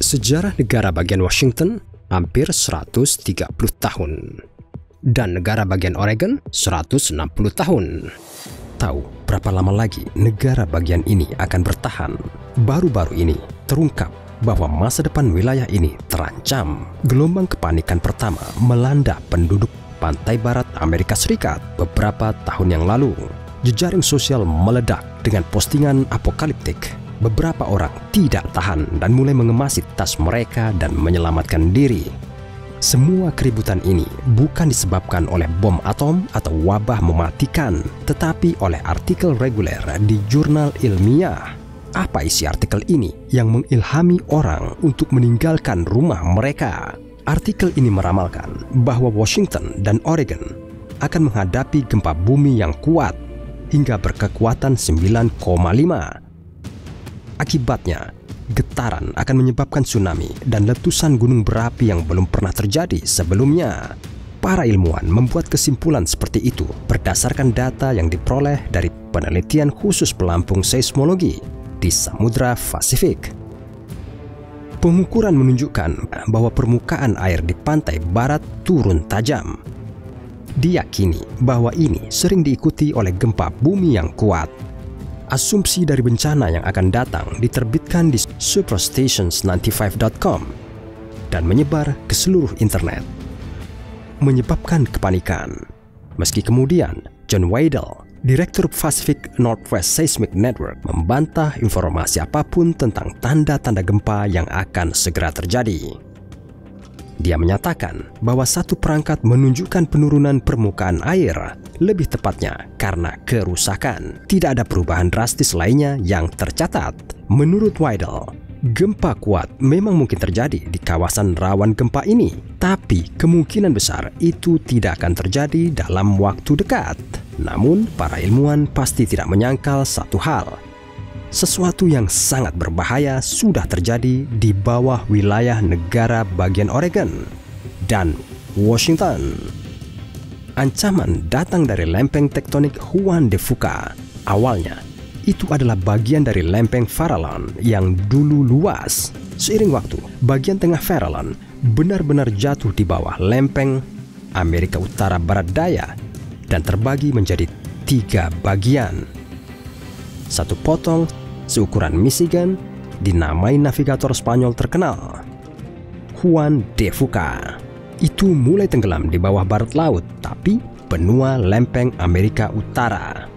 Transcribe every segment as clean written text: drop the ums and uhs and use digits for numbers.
Sejarah negara bagian Washington hampir 130 tahun. Dan negara bagian Oregon 160 tahun. Tahu berapa lama lagi negara bagian ini akan bertahan? Baru-baru ini terungkap bahwa masa depan wilayah ini terancam. Gelombang kepanikan pertama melanda penduduk pantai barat Amerika Serikat beberapa tahun yang lalu. Jejaring sosial meledak dengan postingan apokaliptik. Beberapa orang tidak tahan dan mulai mengemasi tas mereka dan menyelamatkan diri. Semua keributan ini bukan disebabkan oleh bom atom atau wabah mematikan, tetapi oleh artikel reguler di jurnal ilmiah. Apa isi artikel ini yang mengilhami orang untuk meninggalkan rumah mereka? Artikel ini meramalkan bahwa Washington dan Oregon akan menghadapi gempa bumi yang kuat hingga berkekuatan 9,5. Akibatnya, getaran akan menyebabkan tsunami dan letusan gunung berapi yang belum pernah terjadi sebelumnya. Para ilmuwan membuat kesimpulan seperti itu berdasarkan data yang diperoleh dari penelitian khusus pelampung seismologi di Samudra Pasifik. Pengukuran menunjukkan bahwa permukaan air di pantai barat turun tajam. Diyakini bahwa ini sering diikuti oleh gempa bumi yang kuat. Asumsi dari bencana yang akan datang diterbitkan di superstations95.com dan menyebar ke seluruh internet, menyebabkan kepanikan. Meski kemudian John Weidel, Direktur Pacific Northwest Seismic Network, membantah informasi apapun tentang tanda-tanda gempa yang akan segera terjadi. Dia menyatakan bahwa satu perangkat menunjukkan penurunan permukaan air, lebih tepatnya karena kerusakan. Tidak ada perubahan drastis lainnya yang tercatat. Menurut Weidel, gempa kuat memang mungkin terjadi di kawasan rawan gempa ini, tapi kemungkinan besar itu tidak akan terjadi dalam waktu dekat. Namun, para ilmuwan pasti tidak menyangkal satu hal. Sesuatu yang sangat berbahaya sudah terjadi di bawah wilayah negara bagian Oregon dan Washington. Ancaman datang dari lempeng tektonik Juan de Fuca. Awalnya, itu adalah bagian dari lempeng Farallon yang dulu luas. Seiring waktu, bagian tengah Farallon benar-benar jatuh di bawah lempeng Amerika Utara Barat Daya dan terbagi menjadi 3 bagian. Satu potong seukuran Michigan dinamai navigator Spanyol terkenal, Juan de Fuca. Itu mulai tenggelam di bawah barat laut, tapi benua lempeng Amerika Utara.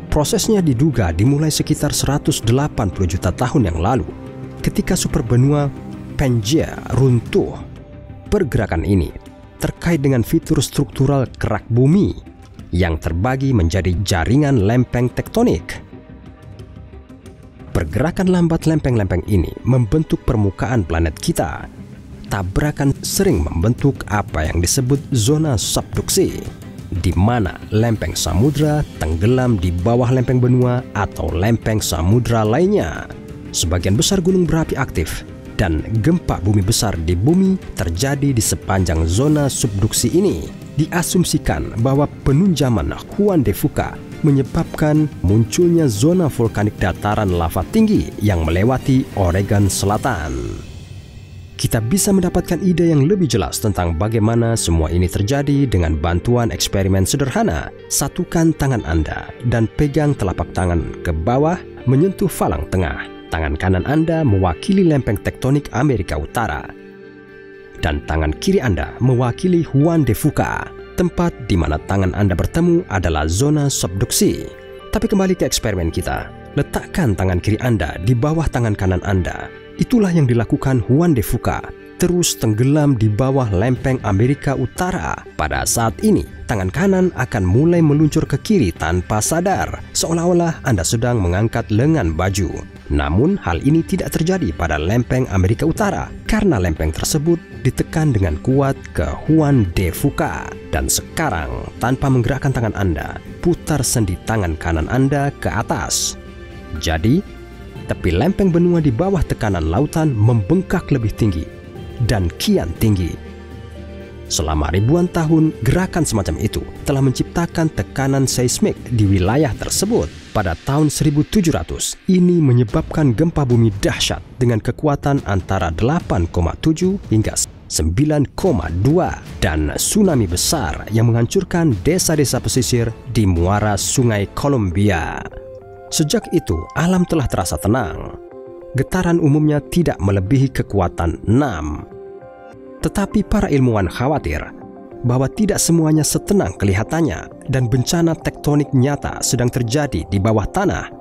Prosesnya diduga dimulai sekitar 180 juta tahun yang lalu, ketika superbenua Pangaea runtuh. Pergerakan ini terkait dengan fitur struktural kerak bumi yang terbagi menjadi jaringan lempeng tektonik. Pergerakan lambat lempeng-lempeng ini membentuk permukaan planet kita. Tabrakan sering membentuk apa yang disebut zona subduksi, di mana lempeng samudra tenggelam di bawah lempeng benua atau lempeng samudra lainnya. Sebagian besar gunung berapi aktif dan gempa bumi besar di bumi terjadi di sepanjang zona subduksi ini. Diasumsikan bahwa penunjaman Juan de Fuca menyebabkan munculnya zona vulkanik dataran lava tinggi yang melewati Oregon Selatan. Kita bisa mendapatkan ide yang lebih jelas tentang bagaimana semua ini terjadi dengan bantuan eksperimen sederhana. Satukan tangan Anda dan pegang telapak tangan ke bawah menyentuh falang tengah. Tangan kanan Anda mewakili lempeng tektonik Amerika Utara, dan tangan kiri Anda mewakili Juan de Fuca. Tempat di mana tangan Anda bertemu adalah zona subduksi. Tapi kembali ke eksperimen kita. Letakkan tangan kiri Anda di bawah tangan kanan Anda. Itulah yang dilakukan Juan de Fuca, terus tenggelam di bawah lempeng Amerika Utara. Pada saat ini, tangan kanan akan mulai meluncur ke kiri tanpa sadar, seolah-olah Anda sedang mengangkat lengan baju. Namun, hal ini tidak terjadi pada lempeng Amerika Utara, karena lempeng tersebut ditekan dengan kuat ke Juan de Fuca. Dan sekarang, tanpa menggerakkan tangan Anda, putar sendi tangan kanan Anda ke atas. Jadi, tepi lempeng benua di bawah tekanan lautan membengkak lebih tinggi dan kian tinggi. Selama ribuan tahun, gerakan semacam itu telah menciptakan tekanan seismik di wilayah tersebut. pada tahun 1700 ini menyebabkan gempa bumi dahsyat dengan kekuatan antara 8,7 hingga 9,2 dan tsunami besar yang menghancurkan desa-desa pesisir di muara Sungai Columbia. Sejak itu, alam telah terasa tenang. Getaran umumnya tidak melebihi kekuatan 6. Tetapi para ilmuwan khawatir bahwa tidak semuanya setenang kelihatannya dan bencana tektonik nyata sedang terjadi di bawah tanah.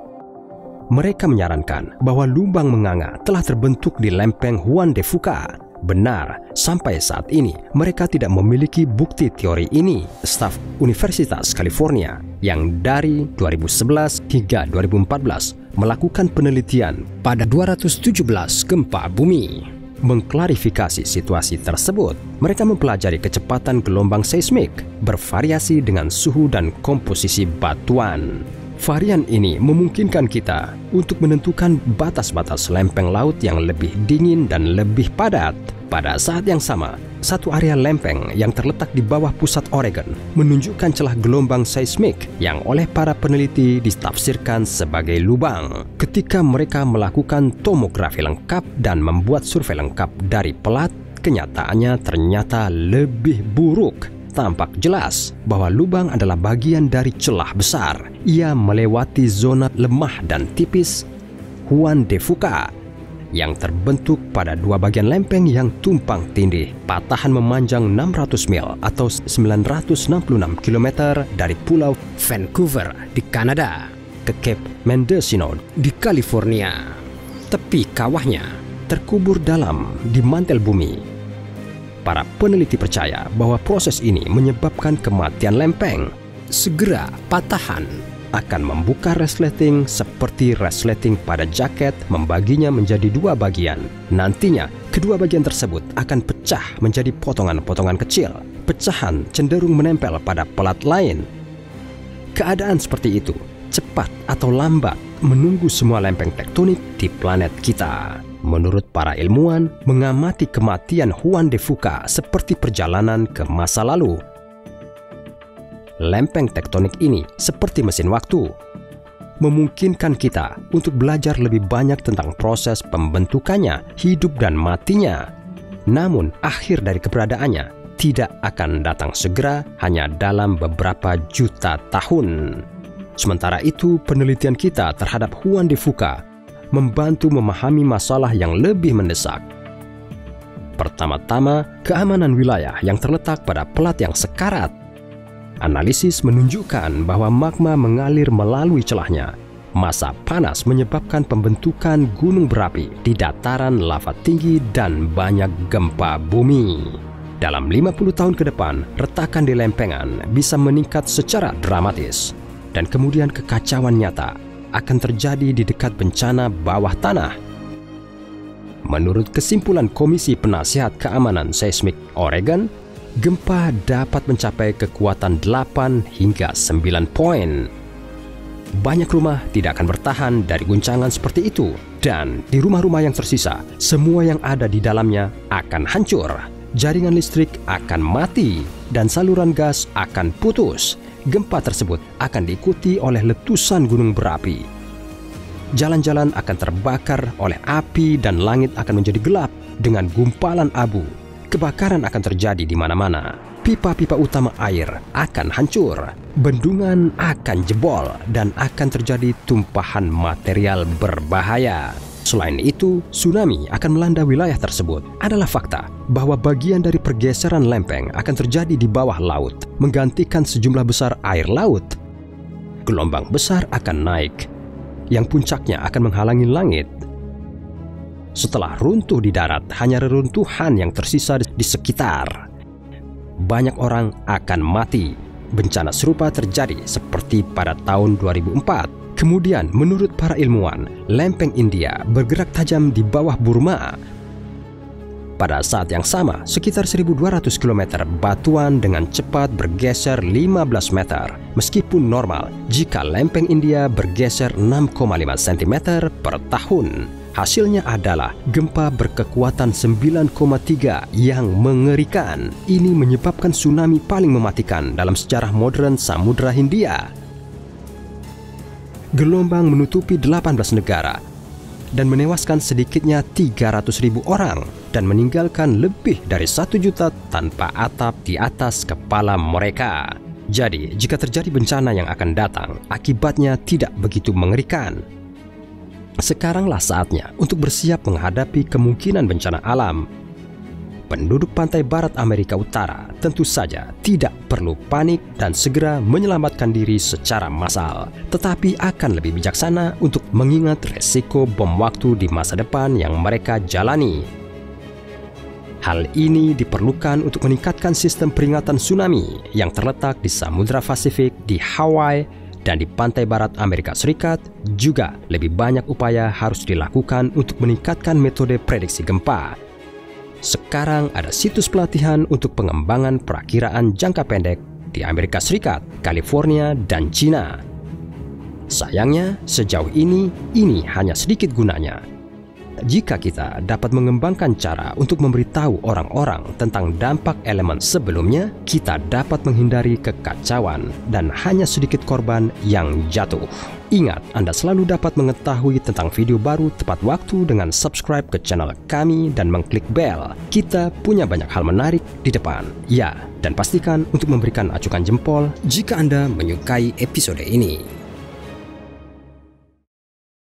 Mereka menyarankan bahwa lubang menganga telah terbentuk di lempeng Juan de Fuca. Benar, sampai saat ini mereka tidak memiliki bukti teori ini. Staf Universitas California yang dari 2011 hingga 2014 melakukan penelitian pada 217 gempa bumi. Mengklarifikasi situasi tersebut, mereka mempelajari kecepatan gelombang seismik bervariasi dengan suhu dan komposisi batuan. Varian ini memungkinkan kita untuk menentukan batas-batas lempeng laut yang lebih dingin dan lebih padat. Pada saat yang sama, satu area lempeng yang terletak di bawah pusat Oregon menunjukkan celah gelombang seismik yang oleh para peneliti ditafsirkan sebagai lubang. Ketika mereka melakukan tomografi lengkap dan membuat survei lengkap dari pelat, kenyataannya ternyata lebih buruk. Tampak jelas bahwa lubang adalah bagian dari celah besar. Ia melewati zona lemah dan tipis Juan de Fuca yang terbentuk pada dua bagian lempeng yang tumpang tindih. Patahan memanjang 600 mil atau 966 km dari Pulau Vancouver di Kanada ke Cape Mendocino di California. Tepi kawahnya terkubur dalam di mantel bumi. Para peneliti percaya bahwa proses ini menyebabkan kematian lempeng. Segera patahan akan membuka resleting seperti resleting pada jaket, membaginya menjadi dua bagian. Nantinya, kedua bagian tersebut akan pecah menjadi potongan-potongan kecil. Pecahan cenderung menempel pada pelat lain. Keadaan seperti itu, cepat atau lambat, menunggu semua lempeng tektonik di planet kita. Menurut para ilmuwan, mengamati kematian Juan de Fuca seperti perjalanan ke masa lalu. Lempeng tektonik ini seperti mesin waktu, memungkinkan kita untuk belajar lebih banyak tentang proses pembentukannya, hidup dan matinya. Namun, akhir dari keberadaannya tidak akan datang segera, hanya dalam beberapa juta tahun. Sementara itu, penelitian kita terhadap Juan de Fuca membantu memahami masalah yang lebih mendesak. Pertama-tama, keamanan wilayah yang terletak pada pelat yang sekarat. Analisis menunjukkan bahwa magma mengalir melalui celahnya. Massa panas menyebabkan pembentukan gunung berapi di dataran lava tinggi dan banyak gempa bumi. Dalam 50 tahun ke depan, retakan di lempengan bisa meningkat secara dramatis. Dan kemudian kekacauan nyata akan terjadi di dekat bencana bawah tanah. Menurut kesimpulan Komisi Penasihat Keamanan Seismik Oregon, gempa dapat mencapai kekuatan 8 hingga 9 poin. Banyak rumah tidak akan bertahan dari guncangan seperti itu, dan di rumah-rumah yang tersisa, semua yang ada di dalamnya akan hancur. Jaringan listrik akan mati dan saluran gas akan putus. Gempa tersebut akan diikuti oleh letusan gunung berapi. Jalan-jalan akan terbakar oleh api dan langit akan menjadi gelap dengan gumpalan abu. Kebakaran akan terjadi di mana-mana. Pipa-pipa utama air akan hancur. Bendungan akan jebol dan akan terjadi tumpahan material berbahaya. Selain itu, tsunami akan melanda wilayah tersebut. Adalah fakta bahwa bagian dari pergeseran lempeng akan terjadi di bawah laut, menggantikan sejumlah besar air laut. Gelombang besar akan naik, yang puncaknya akan menghalangi langit. Setelah runtuh di darat, hanya reruntuhan yang tersisa di sekitar. Banyak orang akan mati. Bencana serupa terjadi seperti pada tahun 2004. Kemudian, menurut para ilmuwan, lempeng India bergerak tajam di bawah Burma. Pada saat yang sama, sekitar 1.200 km batuan dengan cepat bergeser 15 meter. Meskipun normal, jika lempeng India bergeser 6,5 cm per tahun. Hasilnya adalah gempa berkekuatan 9,3 yang mengerikan. Ini menyebabkan tsunami paling mematikan dalam sejarah modern Samudra Hindia. gelombang menutupi 18 negara dan menewaskan sedikitnya 300.000 orang dan meninggalkan lebih dari 1 juta tanpa atap di atas kepala mereka. Jadi, jika terjadi bencana yang akan datang, akibatnya tidak begitu mengerikan. Sekaranglah saatnya untuk bersiap menghadapi kemungkinan bencana alam. Penduduk pantai barat Amerika Utara tentu saja tidak perlu panik dan segera menyelamatkan diri secara massal, tetapi akan lebih bijaksana untuk mengingat resiko bom waktu di masa depan yang mereka jalani. Hal ini diperlukan untuk meningkatkan sistem peringatan tsunami yang terletak di Samudra Pasifik, di Hawaii, dan di pantai barat Amerika Serikat. Juga lebih banyak upaya harus dilakukan untuk meningkatkan metode prediksi gempa. Sekarang ada situs pelatihan untuk pengembangan perakiraan jangka pendek di Amerika Serikat, California, dan China. Sayangnya, sejauh ini hanya sedikit gunanya. Jika kita dapat mengembangkan cara untuk memberitahu orang-orang tentang dampak elemen sebelumnya, kita dapat menghindari kekacauan dan hanya sedikit korban yang jatuh. Ingat, Anda selalu dapat mengetahui tentang video baru tepat waktu dengan subscribe ke channel kami dan mengklik bel. Kita punya banyak hal menarik di depan. Ya, dan pastikan untuk memberikan acukan jempol jika Anda menyukai episode ini.